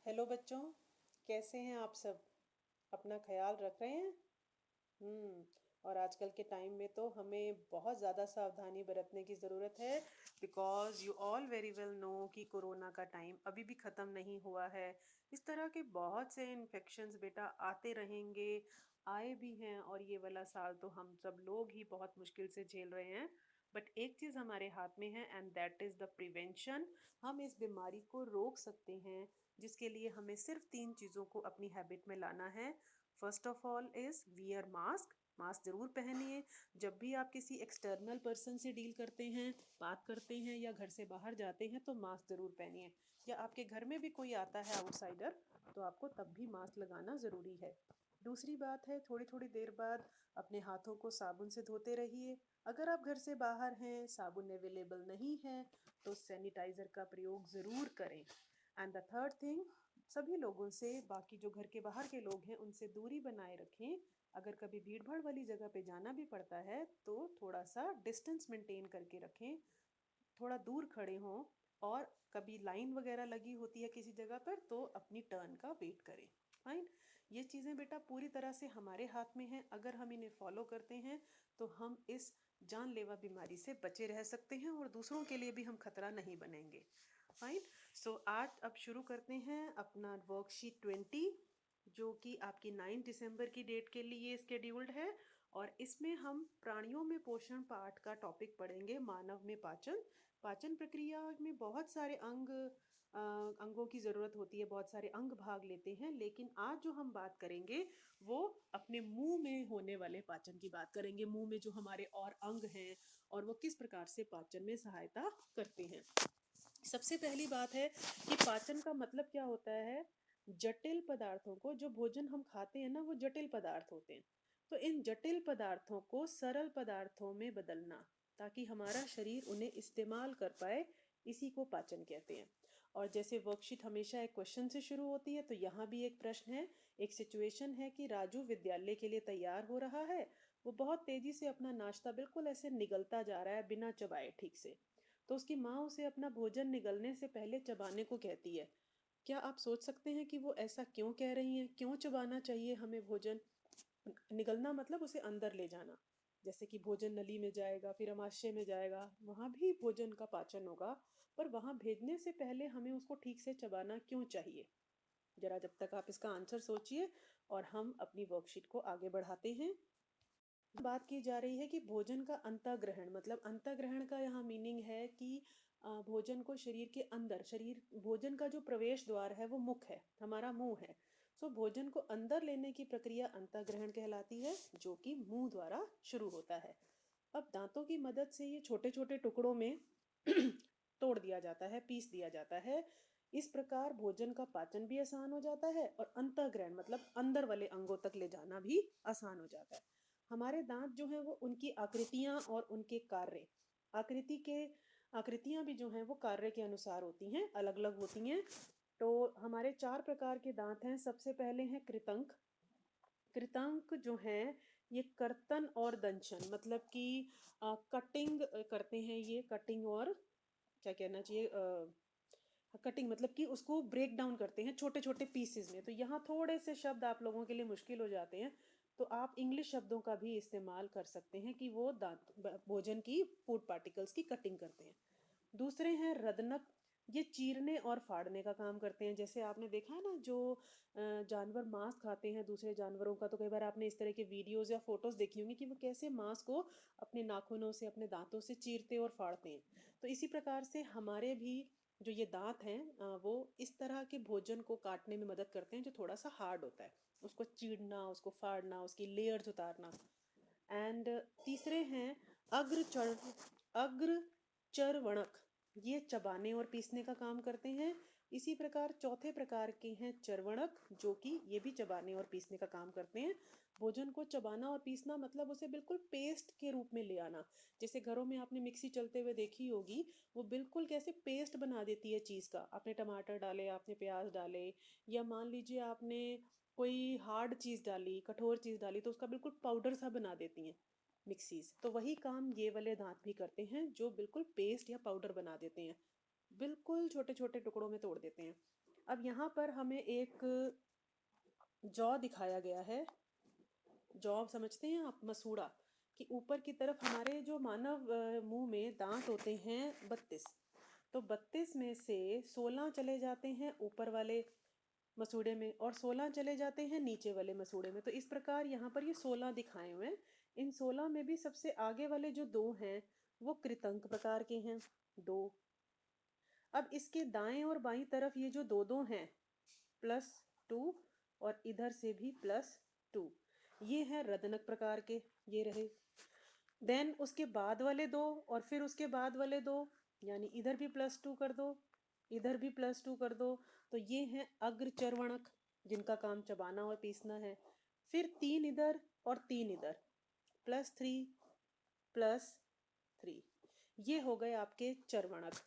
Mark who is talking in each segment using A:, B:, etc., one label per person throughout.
A: Hello बच्चों, कैसे हैं आप सब? अपना ख्याल रख रहे हैं? हम्म। और आजकल के टाइम में तो हमें बहुत ज़्यादा सावधानी बरतने की ज़रूरत है, because you all very well know कि कोरोना का टाइम अभी भी ख़त्म नहीं हुआ है। इस तरह के बहुत से इन्फेक्शंस बेटा आते रहेंगे, आए भी हैं, और ये वाला साल तो हम सब लोग ही बहुत मुश्किल से झेल रहे हैं। बट एक चीज़ हमारे हाथ में है, and that is the prevention. हम इस बीमारी को रोक सकते हैं, जिसके लिए हमें सिर्फ 3 चीज़ों को अपनी हैबिट में लाना है। First of all is wear mask. Mask ज़रूर पहनिए। जब भी आप किसी एक्सटर्नल पर्सन से डील करते हैं, बात करते हैं, या घर से बाहर जाते हैं, तो मास्क ज़रूर पहनिए। या आपके घर में भी कोई आता है आउटसाइडर, तो आपको तब भी मास्क लगाना ज़रूरी है। दूसरी बात है, थोड़ी थोड़ी देर बाद अपने हाथों को साबुन से धोते रहिए। अगर आप घर से बाहर हैं, साबुन अवेलेबल नहीं है, तो सैनिटाइज़र का प्रयोग ज़रूर करें। एंड द थर्ड थिंग, सभी लोगों से, बाकी जो घर के बाहर के लोग हैं, उनसे दूरी बनाए रखें। अगर कभी भीड़ भाड़ वाली जगह पे जाना भी पड़ता है, तो थोड़ा सा डिस्टेंस मेंटेन करके रखें, थोड़ा दूर खड़े हों। और कभी लाइन वगैरह लगी होती है किसी जगह पर, तो अपनी टर्न का वेट करें। फाइन। ये चीज़ें बेटा पूरी तरह से हमारे हाथ में हैं। अगर हम इन्हें फॉलो करते हैं, तो हम इस जानलेवा बीमारी से बचे रह सकते हैं, और दूसरों के लिए भी हम खतरा नहीं बनेंगे। फाइन। सो आज अब शुरू करते हैं अपना वर्कशीट 20, जो कि आपकी 9 दिसंबर की डेट के लिए स्केड्यूल्ड है। और इसमें हम प्राणियों में पोषण पाठ का टॉपिक पढ़ेंगे, मानव में पाचन। पाचन प्रक्रिया में बहुत सारे अंगों की ज़रूरत होती है, बहुत सारे अंग भाग लेते हैं, लेकिन आज जो हम बात करेंगे वो अपने मुंह में होने वाले पाचन की बात करेंगे। मुंह में जो हमारे और अंग हैं, और वो किस प्रकार से पाचन में सहायता करते हैं। सबसे पहली बात है कि पाचन का मतलब क्या होता है। जटिल पदार्थों को, जो भोजन हम खाते हैं ना, वो जटिल पदार्थ होते हैं। तो इन जटिल पदार्थों को सरल पदार्थों में बदलना, ताकि हमारा शरीर उन्हें इस्तेमाल कर पाए, इसी को पाचन कहते हैं। और जैसे वर्कशीट हमेशा एक क्वेश्चन से शुरू होती है, तो यहाँ भी एक प्रश्न है। एक सिचुएशन है कि राजू विद्यालय के लिए तैयार हो रहा है। वो बहुत तेजी से अपना नाश्ता बिल्कुल ऐसे निगलता जा रहा है, बिना चबाए ठीक से। तो उसकी माँ उसे अपना भोजन निगलने से पहले चबाने को कहती है। क्या आप सोच सकते हैं कि वो ऐसा क्यों कह रही हैं? क्यों चबाना चाहिए हमें भोजन? निगलना मतलब उसे अंदर ले जाना। जैसे कि भोजन नली में जाएगा, फिर अमाशय में जाएगा, वहां भी भोजन का पाचन होगा। पर वहां भेजने से पहले हमें उसको ठीक से चबाना क्यों चाहिए? जरा जब तक आप इसका आंसर सोचिए, और हम अपनी वर्कशीट को आगे बढ़ाते हैं। बात की जा रही है कि भोजन का अंतःग्रहण, मतलब अंतःग्रहण का यहाँ मीनिंग है कि भोजन को शरीर के अंदर, शरीर, भोजन का जो प्रवेश द्वार है वो मुख है, हमारा मुंह है। सो भोजन को अंदर लेने की प्रक्रिया अंतःग्रहण कहलाती है, जो कि मुंह द्वारा शुरू होता है। अब दांतों की मदद से ये छोटे छोटे टुकड़ों में तोड़ दिया जाता है, पीस दिया जाता है। इस प्रकार भोजन का पाचन भी आसान हो जाता है, और अंतःग्रहण मतलब अंदर वाले अंगों तक ले जाना भी आसान हो जाता है। हमारे दांत जो हैं, वो उनकी आकृतियां और उनके कार्य, आकृति के आकृतियां भी जो हैं वो कार्य के अनुसार होती हैं, अलग अलग होती हैं। तो हमारे 4 प्रकार के दांत हैं। सबसे पहले हैं कृतंक। कृतंक जो हैं, ये कर्तन और दंशन, मतलब कि कटिंग करते हैं। ये कटिंग, और क्या कहना चाहिए, कटिंग मतलब कि उसको ब्रेक डाउन करते हैं छोटे छोटे पीसेस में। तो यहाँ थोड़े से शब्द आप लोगों के लिए मुश्किल हो जाते हैं, तो आप इंग्लिश शब्दों का भी इस्तेमाल कर सकते हैं कि वो दांत भोजन की फूड पार्टिकल्स की कटिंग करते हैं। दूसरे हैं रदनक। ये चीरने और फाड़ने का काम करते हैं। जैसे आपने देखा है ना, जो जानवर मांस खाते हैं दूसरे जानवरों का, तो कई बार आपने इस तरह के वीडियोस या फोटोज देखी होंगी कि वो कैसे मांस को अपने नाखूनों से, अपने दांतों से चीरते और फाड़ते हैं। तो इसी प्रकार से हमारे भी जो ये दांत हैं, वो इस तरह के भोजन को काटने में मदद करते हैं, जो थोड़ा सा हार्ड होता है। उसको चीरना, उसको फाड़ना, उसकी लेयर्स उतारना। एंड तीसरे हैं अग्रचर अग्रचर्वणक। ये चबाने और पीसने का काम करते हैं। इसी प्रकार चौथे प्रकार के हैं चर्वणक, जो कि ये भी चबाने और पीसने का काम करते हैं। भोजन को चबाना और पीसना मतलब उसे बिल्कुल पेस्ट के रूप में ले आना। जैसे घरों में आपने मिक्सी चलते हुए देखी होगी, वो बिल्कुल कैसे पेस्ट बना देती है चीज़ का। आपने टमाटर डाले, आपने प्याज डाले, या मान लीजिए आपने कोई हार्ड चीज़ डाली, कठोर चीज़ डाली, तो उसका बिल्कुल पाउडर सा बना देती हैं मिक्सीज। तो वही काम ये वाले दांत भी करते हैं, जो बिल्कुल पेस्ट या पाउडर बना देते हैं, बिल्कुल छोटे छोटे टुकड़ों में तोड़ देते हैं। अब यहाँ पर हमें एक जौ दिखाया गया है। जौ समझते हैं आप, मसूड़ा, कि ऊपर की तरफ हमारे जो मानव मुंह में दांत होते हैं 32, तो 32 में से 16 चले जाते हैं ऊपर वाले मसूड़े में और 16 चले जाते हैं नीचे वाले मसूड़े में। तो इस प्रकार यहाँ पर ये 16 दिखाए हुए हैं। इन 16 में भी सबसे आगे वाले जो दो हैं वो कृतंक प्रकार के हैं, दो। अब इसके दाएं और बाईं तरफ ये जो दो दो हैं, +2 और इधर से भी +2, ये हैं रदनक प्रकार के, ये रहे। देन उसके बाद वाले दो और फिर उसके बाद वाले दो, यानी इधर भी +2 कर दो, इधर भी +2 कर दो, तो ये हैं अग्रचर्वणक, जिनका काम चबाना और पीसना है। फिर 3 इधर और 3 इधर, +3 +3, ये हो गए आपके चर्वणक।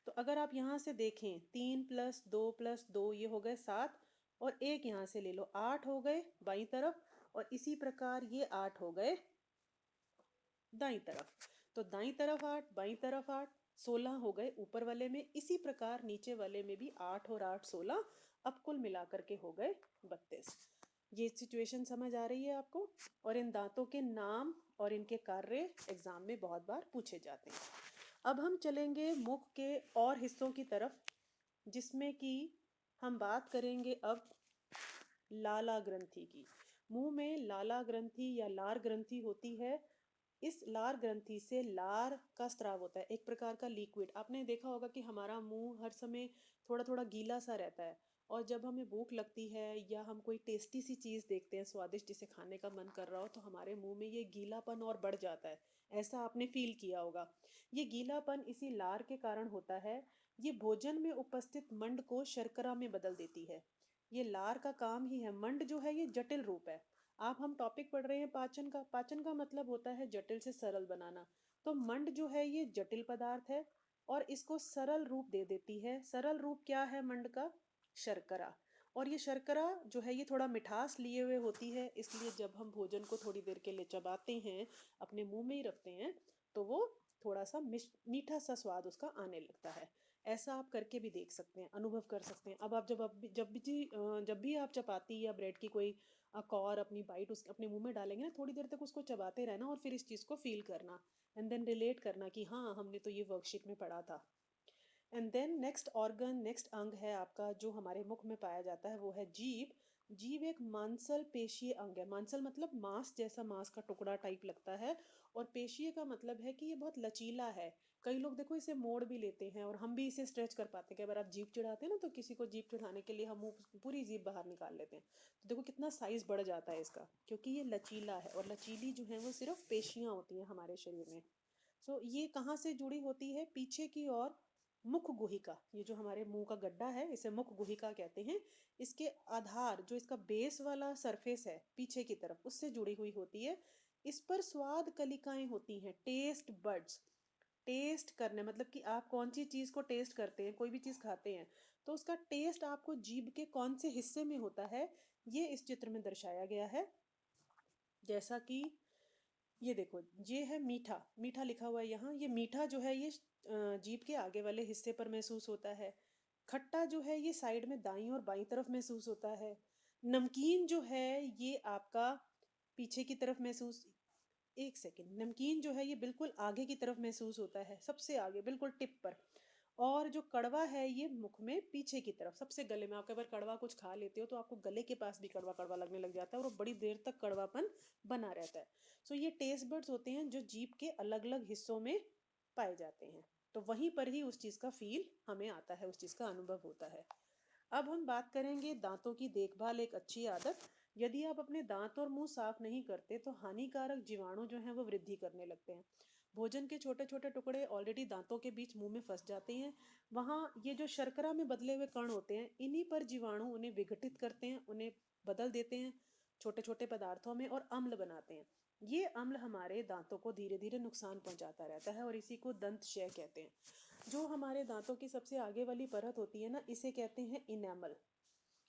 A: तो अगर आप यहाँ से देखें 3 + 2 + 2, ये हो गए 7, और एक यहाँ से ले लो, 8 हो गए बाईं तरफ, और इसी प्रकार ये 8 हो गए दाईं तरफ। तो दाईं तरफ 8, बाईं तरफ 8, 16 हो गए ऊपर वाले में। इसी प्रकार नीचे वाले में भी 8 और 8 16, अब कुल मिलाकर के हो गए 32। ये सिचुएशन समझ आ रही है आपको? और इन दांतों के नाम और इनके कार्य एग्जाम में बहुत बार पूछे जाते हैं। अब हम चलेंगे मुख के और हिस्सों की तरफ, जिसमें कि हम बात करेंगे अब लाला ग्रंथि की। मुंह में लाला ग्रंथि या लार ग्रंथि होती है। इस लार ग्रंथि से लार का स्राव होता है, एक प्रकार का लिक्विड। आपने देखा होगा कि हमारा मुंह हर समय थोड़ा थोड़ा गीला सा रहता है, और जब हमें भूख लगती है या हम कोई टेस्टी सी चीज़ देखते हैं, स्वादिष्ट, जिसे खाने का मन कर रहा हो, तो हमारे मुंह में ये गीलापन और बढ़ जाता है। ऐसा आपने फील किया होगा। ये गीलापन इसी लार के कारण होता है। ये भोजन में उपस्थित मंड को शर्करा में बदल देती है। ये लार का काम ही है। मंड जो है ये जटिल रूप है। आप हम टॉपिक पढ़ रहे हैं पाचन का। पाचन का मतलब होता है जटिल से सरल बनाना। तो मंड जो है ये जटिल पदार्थ है और इसको सरल रूप दे देती है। सरल रूप क्या है मंड का? शर्करा। और ये शर्करा जो है ये थोड़ा मिठास लिए हुए होती है, इसलिए जब हम भोजन को थोड़ी देर के लिए चबाते हैं, अपने मुंह में ही रखते हैं, तो वो थोड़ा सा मीठा सा स्वाद उसका आने लगता है। ऐसा आप करके भी देख सकते हैं, अनुभव कर सकते हैं। अब आप जब भी आप चपाती या ब्रेड की कोई कॉर अपनी बाइट उस अपने मुंह में डालेंगे ना, थोड़ी देर तक उसको चबाते रहना और फिर इस चीज़ को फील करना, एंड देन रिलेट करना कि हाँ, हमने तो ये वर्कशीट में पढ़ा था। And then next organ, next अंग है आपका जो हमारे मुख में पाया जाता है, वो है जीभ। जीभ एक मांसल पेशीय अंग है। मांसल मतलब मांस जैसा, मांस का टुकड़ा टाइप लगता है, और पेशीय का मतलब है कि ये बहुत लचीला है। कई लोग देखो इसे मोड़ भी लेते हैं, और हम भी इसे स्ट्रेच कर पाते हैं। कई बार आप जीभ चिढ़ाते हैं ना, तो किसी को जीभ चिढ़ाने के लिए हम मुंह पूरी जीभ बाहर निकाल लेते हैं, तो देखो कितना साइज बढ़ जाता है इसका, क्योंकि ये लचीला है। और लचीली जो है वो सिर्फ पेशियां होती हैं हमारे शरीर में। सो ये कहाँ से जुड़ी होती है? पीछे की ओर मुख गुहिका, ये जो हमारे मुंह का गड्ढा है इसे मुख गुहिका कहते हैं। इसके आधार, जो इसका बेस वाला सरफेस है पीछे की तरफ, उससे जुड़ी हुई होती है। इस पर स्वाद कलिकाएं होती हैं, टेस्ट बड्स। टेस्ट करने मतलब कि आप कौन सी चीज़ को टेस्ट करते हैं, कोई भी चीज़ खाते हैं, तो उसका टेस्ट आपको जीभ के कौन से हिस्से में होता है, ये इस चित्र में दर्शाया गया है। जैसा कि ये देखो, ये है मीठा। मीठा लिखा हुआ है यहाँ। ये मीठा जो है ये जीभ के आगे वाले हिस्से पर महसूस होता है। खट्टा जो है ये साइड में दाईं और बाईं तरफ महसूस होता है। नमकीन जो है ये आपका पीछे की तरफ महसूस, एक सेकेंड, नमकीन जो है ये बिल्कुल आगे की तरफ महसूस होता है, सबसे आगे बिल्कुल टिप पर। और जो कड़वा है ये मुख में पीछे की तरफ, सबसे गले में। आप कई बार कड़वा कुछ खा लेते हो तो आपको गले के पास भी कड़वा कड़वा लगने लग जाता है, और वो बड़ी देर तक कड़वापन बना रहता है। सो ये टेस्ट बड्स होते हैं जो जीभ के अलग अलग हिस्सों में पाए जाते हैं। तो वहीं पर ही उस चीज़ का फील हमें आता है, उस चीज़ का अनुभव होता है। अब हम बात करेंगे दांतों की देखभाल, एक अच्छी आदत। यदि आप अपने दांत और मुंह साफ नहीं करते तो हानिकारक जीवाणु जो हैं वो वृद्धि करने लगते हैं। भोजन के छोटे छोटे टुकड़े ऑलरेडी दांतों के बीच मुंह में फंस जाते हैं। वहाँ ये जो शर्करा में बदले हुए कण होते हैं, इन्हीं पर जीवाणु उन्हें विघटित करते हैं, उन्हें बदल देते हैं छोटे छोटे पदार्थों में, और अम्ल बनाते हैं। ये अम्ल हमारे दांतों को धीरे धीरे नुकसान पहुंचाता रहता है, और इसी को दंत क्षय कहते हैं। जो हमारे दांतों की सबसे आगे वाली परत होती है ना, इसे कहते हैं इनेमल।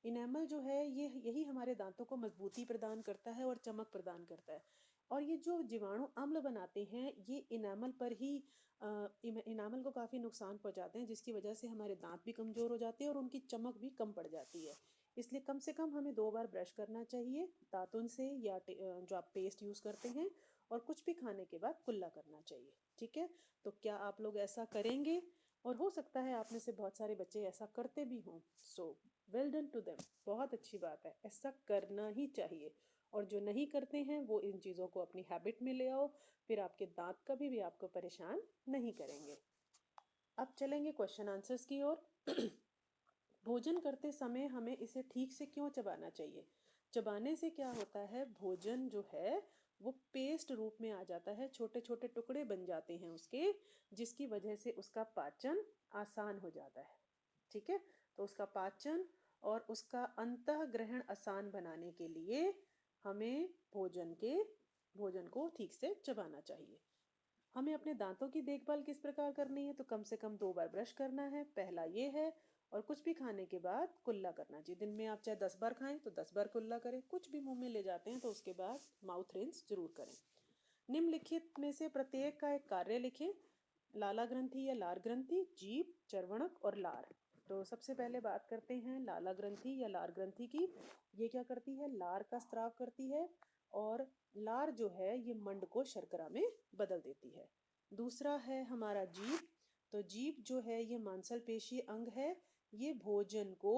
A: इनेमल जो है ये यही हमारे दांतों को मजबूती प्रदान करता है और चमक प्रदान करता है। और ये जो जीवाणु अम्ल बनाते हैं ये इनामल पर ही इनामल को काफ़ी नुकसान पहुंचाते हैं, जिसकी वजह से हमारे दांत भी कमज़ोर हो जाते हैं और उनकी चमक भी कम पड़ जाती है। इसलिए कम से कम हमें 2 बार ब्रश करना चाहिए दातुन से या जो आप पेस्ट यूज़ करते हैं, और कुछ भी खाने के बाद कुल्ला करना चाहिए। ठीक है, तो क्या आप लोग ऐसा करेंगे? और हो सकता है आप में से बहुत सारे बच्चे ऐसा करते भी हों। So well done to them, बहुत अच्छी बात है, ऐसा करना ही चाहिए। और जो नहीं करते हैं वो इन चीज़ों को अपनी हैबिट में ले आओ, फिर आपके दांत कभी भी आपको परेशान नहीं करेंगे। अब चलेंगे क्वेश्चन आंसर्स की ओर। भोजन करते समय हमें इसे ठीक से क्यों चबाना चाहिए? चबाने से क्या होता है, भोजन जो है वो पेस्ट रूप में आ जाता है, छोटे छोटे टुकड़े बन जाते हैं उसके, जिसकी वजह से उसका पाचन आसान हो जाता है। ठीक है, तो उसका पाचन और उसका अंतः ग्रहण आसान बनाने के लिए हमें भोजन को ठीक से चबाना चाहिए। हमें अपने दांतों की देखभाल किस प्रकार करनी है, तो कम से कम 2 बार ब्रश करना है, पहला ये है। और कुछ भी खाने के बाद कुल्ला करना चाहिए। दिन में आप चाहे 10 बार खाएं तो 10 बार कुल्ला करें, कुछ भी मुंह में ले जाते हैं तो उसके बाद माउथ रिंस जरूर करें। निम्नलिखित में से प्रत्येक का एक कार्य लिखें। लाला ग्रंथि या लार ग्रंथि, जीभ, चर्वणक और लार। तो सबसे पहले बात करते हैं लाला ग्रंथि या लार ग्रंथि की। ये क्या करती है, लार का स्त्राव करती है, और लार जो है ये मंड को शर्करा में बदल देती है। दूसरा है हमारा जीभ। तो जीभ जो है ये मांसलपेशी अंग है, ये भोजन को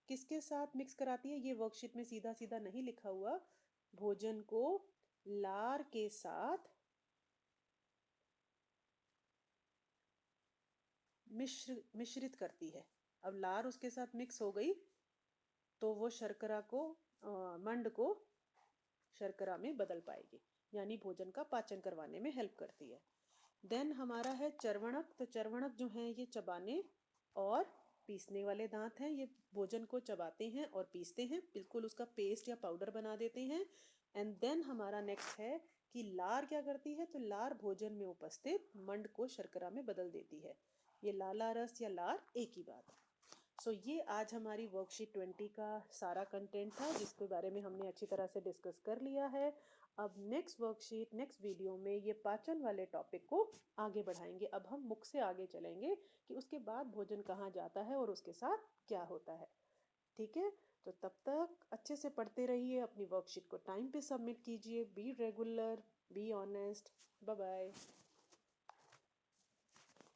A: किसके साथ मिक्स कराती है, ये वर्कशीट में सीधा सीधा नहीं लिखा हुआ। भोजन को लार के साथ मिश्रित करती है। अब लार उसके साथ मिक्स हो गई तो वो शर्करा को मंड को शर्करा में बदल पाएगी, यानी भोजन का पाचन करवाने में हेल्प करती है। देन हमारा है चर्वणक। तो चर्वणक जो है ये चबाने और पीसने वाले दांत हैं, ये भोजन को चबाते हैं और पीसते हैं, बिल्कुल उसका पेस्ट या पाउडर बना देते हैं। एंड देन हमारा नेक्स्ट है कि लार क्या करती है, तो लार भोजन में उपस्थित मंड को शर्करा में बदल देती है। ये लाला रस या लार एक ही बात है। सो ये आज हमारी वर्कशीट 20 का सारा कंटेंट था, जिसके बारे में हमने अच्छी तरह से डिस्कस कर लिया है। अब नेक्स्ट वर्कशीट नेक्स्ट वीडियो में ये पाचन वाले टॉपिक को आगे बढ़ाएंगे। अब हम मुख से आगे चलेंगे कि उसके बाद भोजन कहाँ जाता है और उसके साथ क्या होता है। ठीक है, तो तब तक अच्छे से पढ़ते रहिए, अपनी वर्कशीट को टाइम पे सबमिट कीजिए, be regular, be honest. Bye bye.